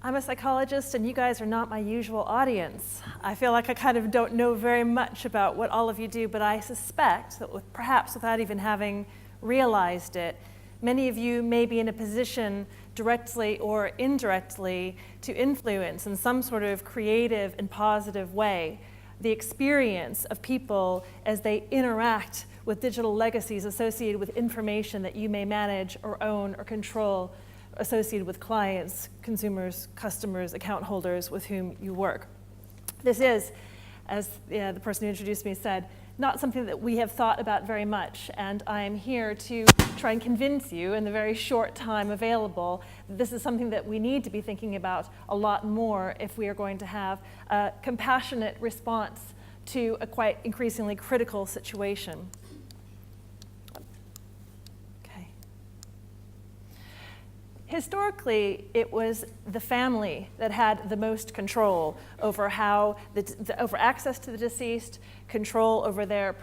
I'm a psychologist, and you guys are not my usual audience. I feel like I kind of don't know very much about what all of you do, but I suspect that perhaps without even having realized it, many of you may be in a position directly or indirectly to influence in some sort of creative and positive way the experience of people as they interact with digital legacies associated with information that you may manage or own or control, associated with clients, consumers, customers, account holders with whom you work. This is, as the person who introduced me said, not something that we have thought about very much, and I am here to try and convince you in the very short time available that this is something that we need to be thinking about a lot more if we are going to have a compassionate response to a quite increasingly critical situation. Historically, it was the family that had the most control over over access to the deceased, control over their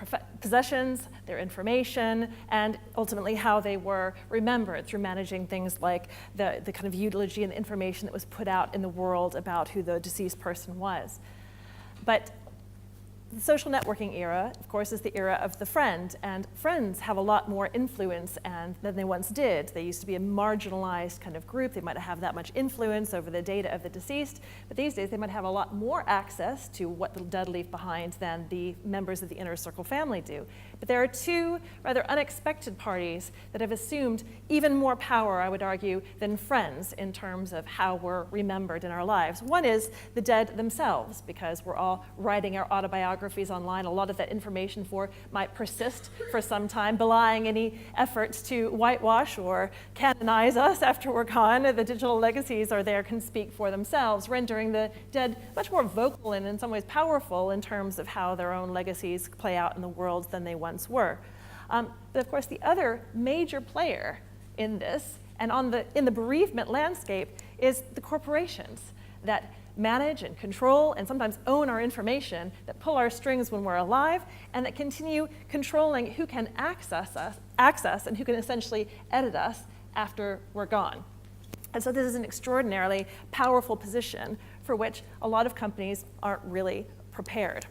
possessions, their information, and ultimately how they were remembered through managing things like the kind of eulogy and the information that was put out in the world about who the deceased person was. But the social networking era, of course, is the era of the friend, and friends have a lot more influence than they once did. They used to be a marginalized kind of group. They might have that much influence over the data of the deceased, but these days they might have a lot more access to what the dead leave behind than the members of the inner circle family do. But there are two rather unexpected parties that have assumed even more power, I would argue, than friends in terms of how we're remembered in our lives. One is the dead themselves, because we're all writing our autobiographies online. A lot of that information might persist for some time, belying any efforts to whitewash or canonize us after we're gone. The digital legacies are there, can speak for themselves, rendering the dead much more vocal and in some ways powerful in terms of how their own legacies play out in the world than they once were. But of course, the other major player in this, and in the bereavement landscape, is the corporations that manage and control and sometimes own our information, that pull our strings when we're alive, and that continue controlling who can access and who can essentially edit us after we're gone. And so this is an extraordinarily powerful position for which a lot of companies aren't really prepared.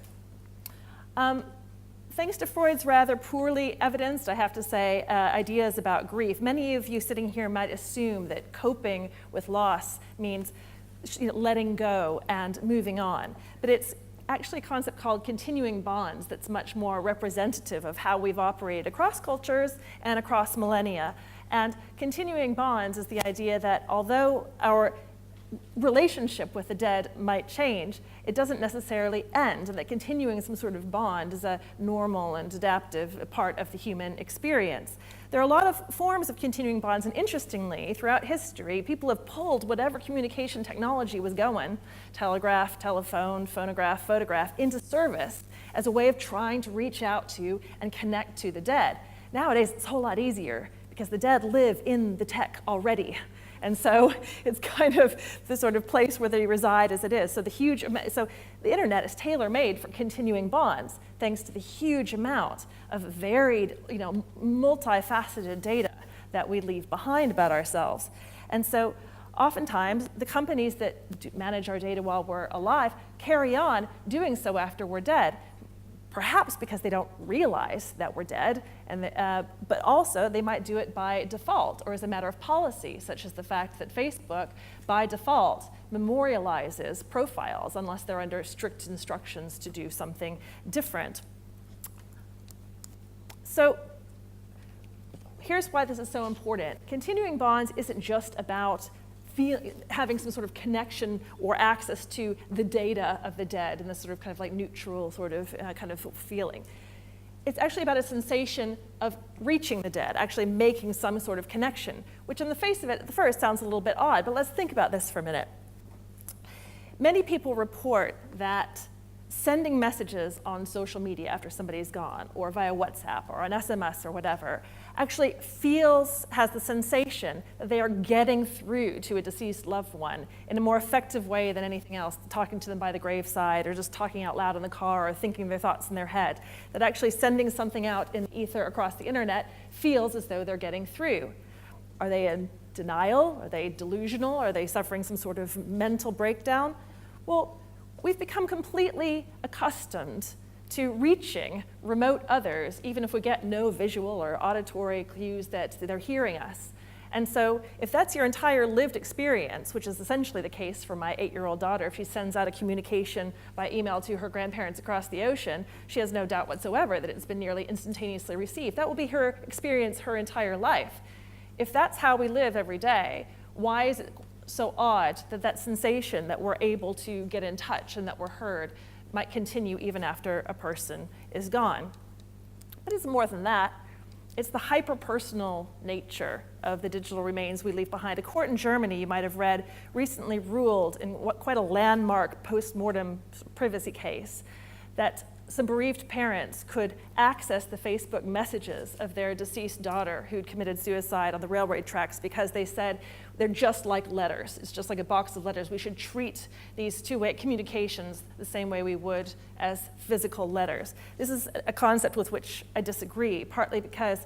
Thanks to Freud's rather poorly evidenced, I have to say, ideas about grief, many of you sitting here might assume that coping with loss means letting go and moving on. But it's actually a concept called continuing bonds that's much more representative of how we've operated across cultures and across millennia. And continuing bonds is the idea that although our relationship with the dead might change, it doesn't necessarily end, and that continuing some sort of bond is a normal and adaptive part of the human experience. There are a lot of forms of continuing bonds, and interestingly, throughout history, people have pulled whatever communication technology was going, telegraph, telephone, phonograph, photograph, into service as a way of trying to reach out to and connect to the dead. Nowadays, it's a whole lot easier because the dead live in the tech already. And so it's kind of the sort of place where they reside as it is. So the internet is tailor-made for continuing bonds, thanks to the huge amount of varied, multifaceted data that we leave behind about ourselves. And so oftentimes, the companies that manage our data while we're alive carry on doing so after we're dead, perhaps because they don't realize that we're dead, but also they might do it by default or as a matter of policy, such as the fact that Facebook, by default, memorializes profiles unless they're under strict instructions to do something different. So here's why this is so important. Continuing bonds isn't just about having some sort of connection or access to the data of the dead in this sort of kind of like neutral sort of kind of feeling. It's actually about a sensation of reaching the dead, actually making some sort of connection, which on the face of it at the first sounds a little bit odd, but let's think about this for a minute. Many people report that sending messages on social media after somebody's gone, or via WhatsApp or an SMS or whatever, actually has the sensation that they are getting through to a deceased loved one in a more effective way than anything else, talking to them by the graveside or just talking out loud in the car or thinking their thoughts in their head. That actually sending something out in the ether across the internet feels as though they're getting through. Are they denial? Are they delusional? Are they suffering some sort of mental breakdown? Well, we've become completely accustomed to reaching remote others, even if we get no visual or auditory clues that they're hearing us. And so if that's your entire lived experience, which is essentially the case for my 8-year-old daughter, if she sends out a communication by email to her grandparents across the ocean, she has no doubt whatsoever that it's been nearly instantaneously received. That will be her experience her entire life. If that's how we live every day, why is it so odd that that sensation that we're able to get in touch and that we're heard might continue even after a person is gone? But it's more than that. It's the hyper-personal nature of the digital remains we leave behind. A court in Germany, you might have read, recently ruled in quite a landmark post-mortem privacy case that some bereaved parents could access the Facebook messages of their deceased daughter who'd committed suicide on the railroad tracks because they said they're just like letters. It's just like a box of letters. We should treat these two-way communications the same way we would as physical letters. This is a concept with which I disagree, partly because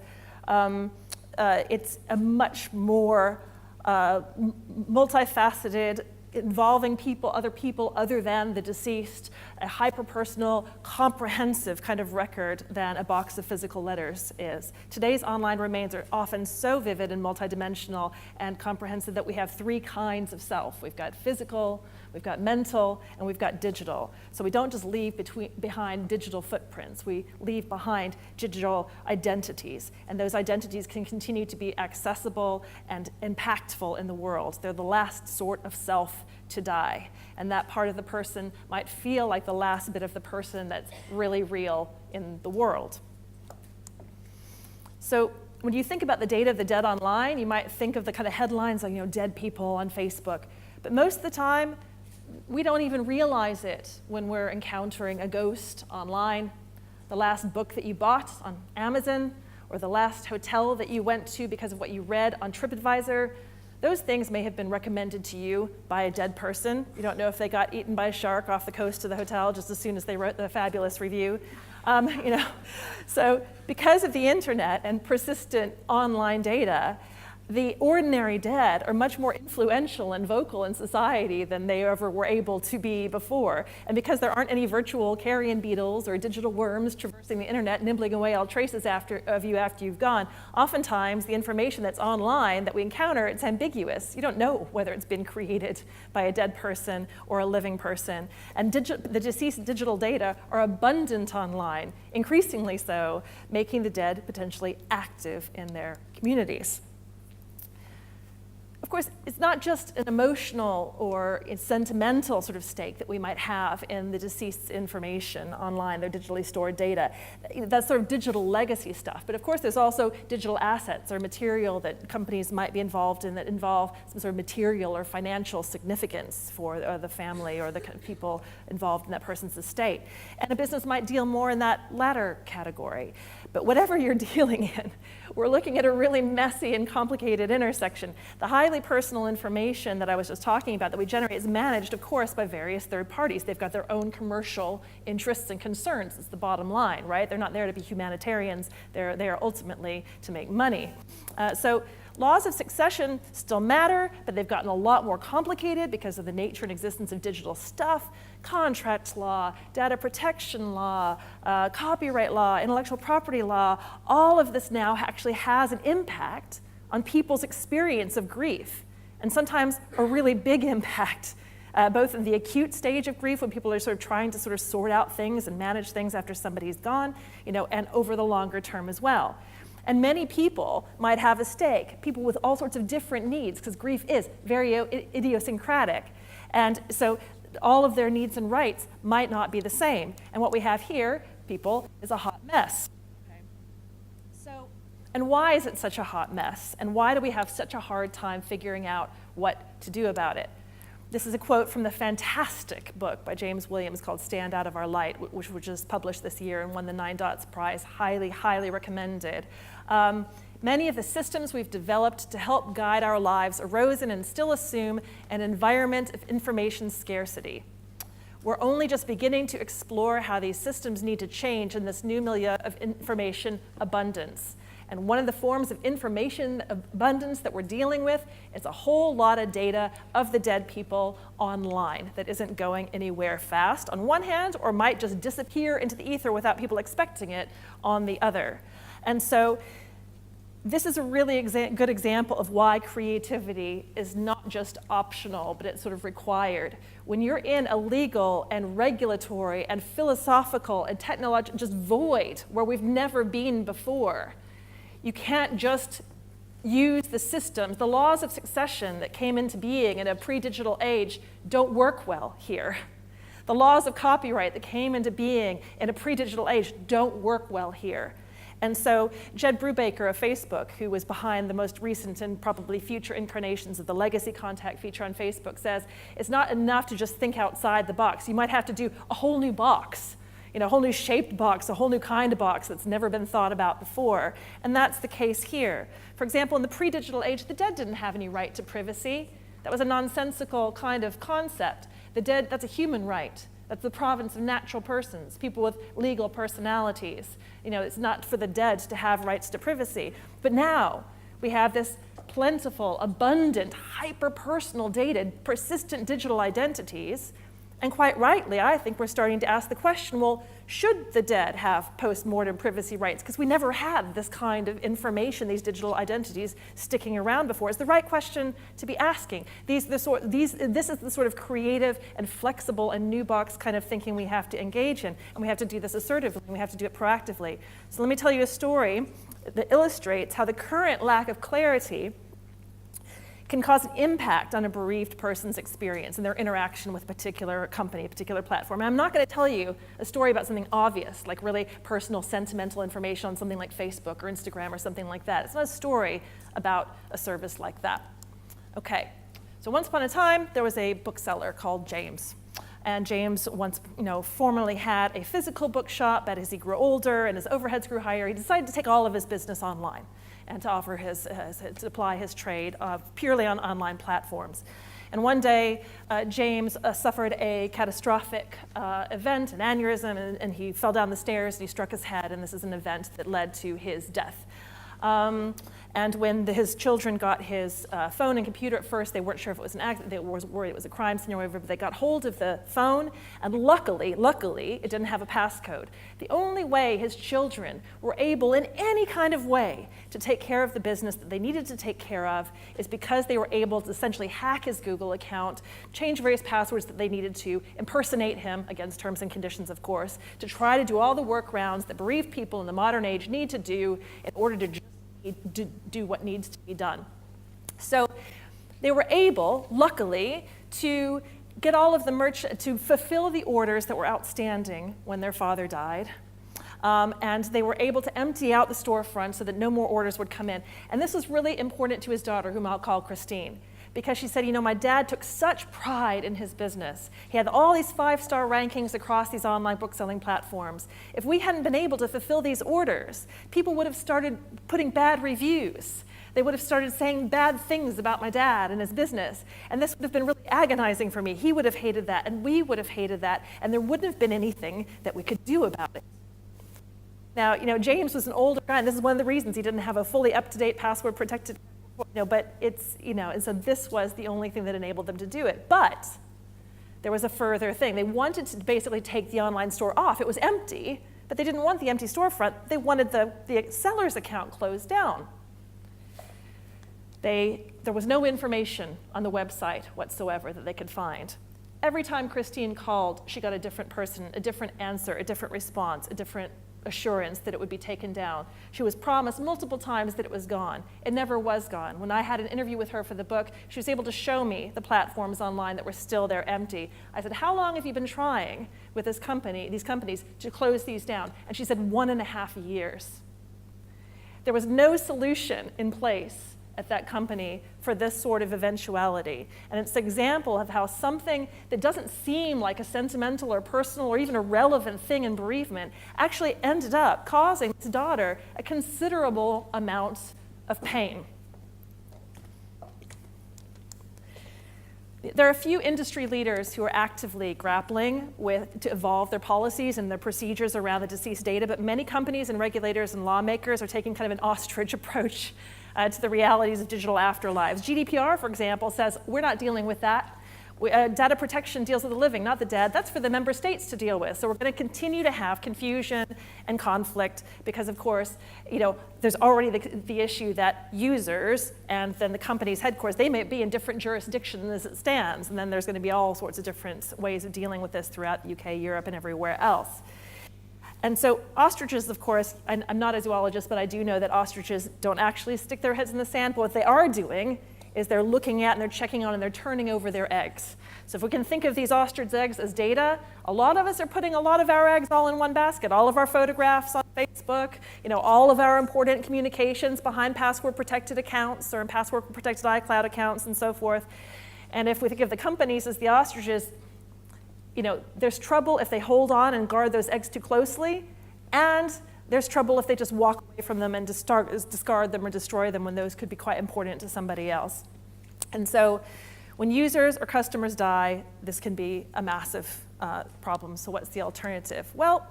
it's a much more multifaceted, involving other people other than the deceased, a hyper-personal, comprehensive kind of record than a box of physical letters is. Today's online remains are often so vivid and multidimensional and comprehensive that we have 3 kinds of self. We've got physical, we've got mental, and we've got digital. So we don't just leave behind digital footprints, we leave behind digital identities. And those identities can continue to be accessible and impactful in the world. They're the last sort of self to die. And that part of the person might feel like the last bit of the person that's really real in the world. So when you think about the data of the dead online, you might think of the kind of headlines like, dead people on Facebook. But most of the time, we don't even realize it when we're encountering a ghost online, the last book that you bought on Amazon, or the last hotel that you went to because of what you read on TripAdvisor. Those things may have been recommended to you by a dead person. You don't know if they got eaten by a shark off the coast of the hotel just as soon as they wrote the fabulous review. So because of the internet and persistent online data, the ordinary dead are much more influential and vocal in society than they ever were able to be before. And because there aren't any virtual carrion beetles or digital worms traversing the internet, nibbling away all traces of you after you've gone, oftentimes the information that's online that we encounter, it's ambiguous. You don't know whether it's been created by a dead person or a living person. And the deceased digital data are abundant online, increasingly so, making the dead potentially active in their communities. Of course, it's not just an emotional or a sentimental sort of stake that we might have in the deceased's information online, their digitally stored data. That's sort of digital legacy stuff. But of course, there's also digital assets or material that companies might be involved in that involve some sort of material or financial significance for the family or the people involved in that person's estate. And a business might deal more in that latter category. But whatever you're dealing in, we're looking at a really messy and complicated intersection. The highly personal information that I was just talking about that we generate is managed, of course, by various third parties. They've got their own commercial interests and concerns. It's the bottom line, right? They're not there to be humanitarians. They are ultimately to make money. So laws of succession still matter, but they've gotten a lot more complicated because of the nature and existence of digital stuff. Contract law, data protection law, copyright law, intellectual property law, all of this now actually has an impact on people's experience of grief, and sometimes a really big impact, both in the acute stage of grief when people are sort of trying to sort of sort out things and manage things after somebody's gone, and over the longer term as well. And many people might have a stake, people with all sorts of different needs, because grief is very idiosyncratic. And so all of their needs and rights might not be the same. And what we have here, people, is a hot mess. Okay. And why is it such a hot mess? And why do we have such a hard time figuring out what to do about it? This is a quote from the fantastic book by James Williams called Stand Out of Our Light, which was just published this year and won the 9 Dots Prize. Highly, highly recommended. Many of the systems we've developed to help guide our lives arose in and still assume an environment of information scarcity. We're only just beginning to explore how these systems need to change in this new milieu of information abundance. And one of the forms of information abundance that we're dealing with is a whole lot of data of the dead people online that isn't going anywhere fast on one hand, or might just disappear into the ether without people expecting it on the other. And so this is a really good example of why creativity is not just optional, but it's sort of required. When you're in a legal and regulatory and philosophical and technological just void where we've never been before, you can't just use the systems. The laws of succession that came into being in a pre-digital age don't work well here. The laws of copyright that came into being in a pre-digital age don't work well here. And so Jed Brubaker of Facebook, who was behind the most recent and probably future incarnations of the legacy contact feature on Facebook, says it's not enough to just think outside the box. You might have to do a whole new box, a whole new shaped box, a whole new kind of box that's never been thought about before. And that's the case here. For example, in the pre-digital age, the dead didn't have any right to privacy. That was a nonsensical kind of concept. The dead, that's a human right. That's the province of natural persons, people with legal personalities. It's not for the dead to have rights to privacy. But now we have this plentiful, abundant, hyper-personal data, persistent digital identities. And quite rightly, I think we're starting to ask the question, well, should the dead have post-mortem privacy rights? Because we never had this kind of information, these digital identities sticking around before. It's the right question to be asking. This is the sort of creative and flexible and new box kind of thinking we have to engage in. And we have to do this assertively, and we have to do it proactively. So let me tell you a story that illustrates how the current lack of clarity can cause an impact on a bereaved person's experience and their interaction with a particular company, a particular platform. And I'm not going to tell you a story about something obvious, like really personal, sentimental information on something like Facebook or Instagram or something like that. It's not a story about a service like that. Okay, so once upon a time, there was a bookseller called James. And James once, formerly had a physical bookshop, but as he grew older and his overheads grew higher, he decided to take all of his business online and to offer to apply his trade purely on online platforms. And one day, James suffered a catastrophic event, an aneurysm, and he fell down the stairs and he struck his head, and this is an event that led to his death. And when his children got his phone and computer, at first they weren't sure if it was an accident, they were worried it was a crime scene or whatever, but they got hold of the phone, and luckily, it didn't have a passcode. The only way his children were able in any kind of way to take care of the business that they needed to take care of is because they were able to essentially hack his Google account, change various passwords that they needed to, impersonate him, against terms and conditions of course, to try to do all the workarounds that bereaved people in the modern age need to do in order to do what needs to be done. So they were able, luckily, to get all of the to fulfill the orders that were outstanding when their father died. And they were able to empty out the storefront so that no more orders would come in. And this was really important to his daughter, whom I'll call Christine, because she said, my dad took such pride in his business. He had all these 5-star rankings across these online book-selling platforms. If we hadn't been able to fulfill these orders, people would have started putting bad reviews. They would have started saying bad things about my dad and his business. And this would have been really agonizing for me. He would have hated that, and we would have hated that, and there wouldn't have been anything that we could do about it. Now, James was an older guy, and this is one of the reasons he didn't have a fully up-to-date password-protected but it's, and so this was the only thing that enabled them to do it. But there was a further thing. They wanted to basically take the online store off. It was empty, but they didn't want the empty storefront. They wanted the seller's account closed down. There was no information on the website whatsoever that they could find. Every time Christine called, she got a different person, a different answer, a different response, a different assurance that it would be taken down. She was promised multiple times that it was gone. It never was gone. When I had an interview with her for the book, she was able to show me the platforms online that were still there empty. I said, how long have you been trying with these companies to close these down? And she said 1.5 years. There was no solution in place at that company for this sort of eventuality. And it's an example of how something that doesn't seem like a sentimental or personal or even a relevant thing in bereavement actually ended up causing his daughter a considerable amount of pain. There are a few industry leaders who are actively grappling to evolve their policies and their procedures around the deceased data, but many companies and regulators and lawmakers are taking kind of an ostrich approach to the realities of digital afterlives. GDPR, for example, says we're not dealing with that. Data protection deals with the living, not the dead. That's for the member states to deal with. So we're going to continue to have confusion and conflict because, of course, there's already the issue that users and then the company's headquarters, they may be in different jurisdictions as it stands. And then there's going to be all sorts of different ways of dealing with this throughout the UK, Europe, and everywhere else. And so ostriches, of course, I'm not a zoologist, but I do know that ostriches don't actually stick their heads in the sand. But what they are doing is they're looking at and they're checking on and they're turning over their eggs. So if we can think of these ostrich eggs as data, a lot of us are putting a lot of our eggs all in one basket. All of our photographs on Facebook, all of our important communications behind password-protected accounts or in password-protected iCloud accounts and so forth. And if we think of the companies as the ostriches, there's trouble if they hold on and guard those eggs too closely, and there's trouble if they just walk away from them and discard them or destroy them when those could be quite important to somebody else. And so when users or customers die, this can be a massive problem. So what's the alternative? Well,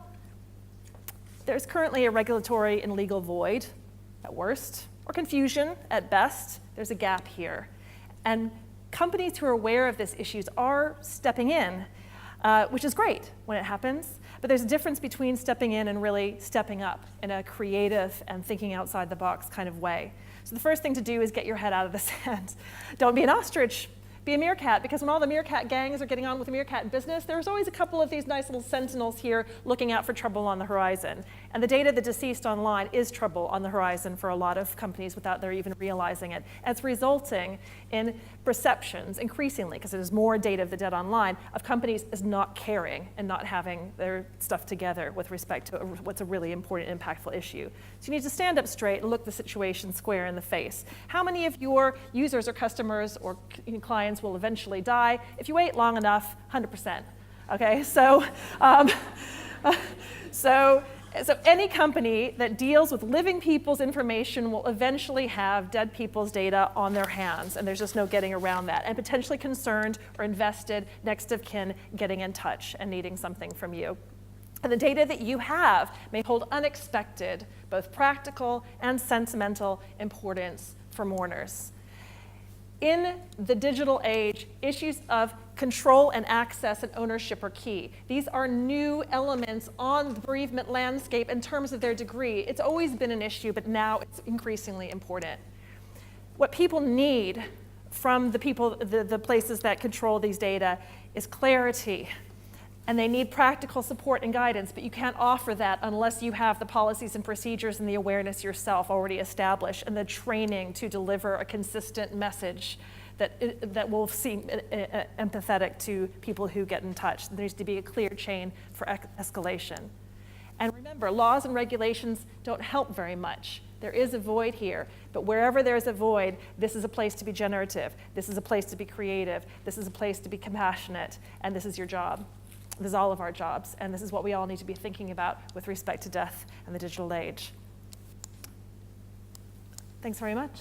there's currently a regulatory and legal void at worst, or confusion at best. There's a gap here. And companies who are aware of these issues are stepping in, which is great when it happens. But there's a difference between stepping in and really stepping up in a creative and thinking outside the box kind of way. So the first thing to do is get your head out of the sand. Don't be an ostrich. Be a meerkat, because when all the meerkat gangs are getting on with the meerkat business, there's always a couple of these nice little sentinels here looking out for trouble on the horizon. And the data of the deceased online is trouble on the horizon for a lot of companies without their even realizing it. And it's resulting in perceptions, increasingly, because there's more data of the dead online, of companies as not caring and not having their stuff together with respect to what's a really important, impactful issue. So you need to stand up straight and look the situation square in the face. How many of your users or customers or clients will eventually die? If you wait long enough, 100%. Okay, so any company that deals with living people's information will eventually have dead people's data on their hands, and there's just no getting around that. And potentially concerned or invested next of kin getting in touch and needing something from you. And the data that you have may hold unexpected, both practical and sentimental importance for mourners. In the digital age, issues of control and access and ownership are key. These are new elements on the bereavement landscape in terms of their degree. It's always been an issue, but now it's increasingly important. What people need from the places that control these data is clarity. And they need practical support and guidance, but you can't offer that unless you have the policies and procedures and the awareness yourself already established and the training to deliver a consistent message that will seem empathetic to people who get in touch. There needs to be a clear chain for escalation. And remember, laws and regulations don't help very much. There is a void here, but wherever there's a void, this is a place to be generative. This is a place to be creative. This is a place to be compassionate, and this is your job. This is all of our jobs, and this is what we all need to be thinking about with respect to death and the digital age. Thanks very much.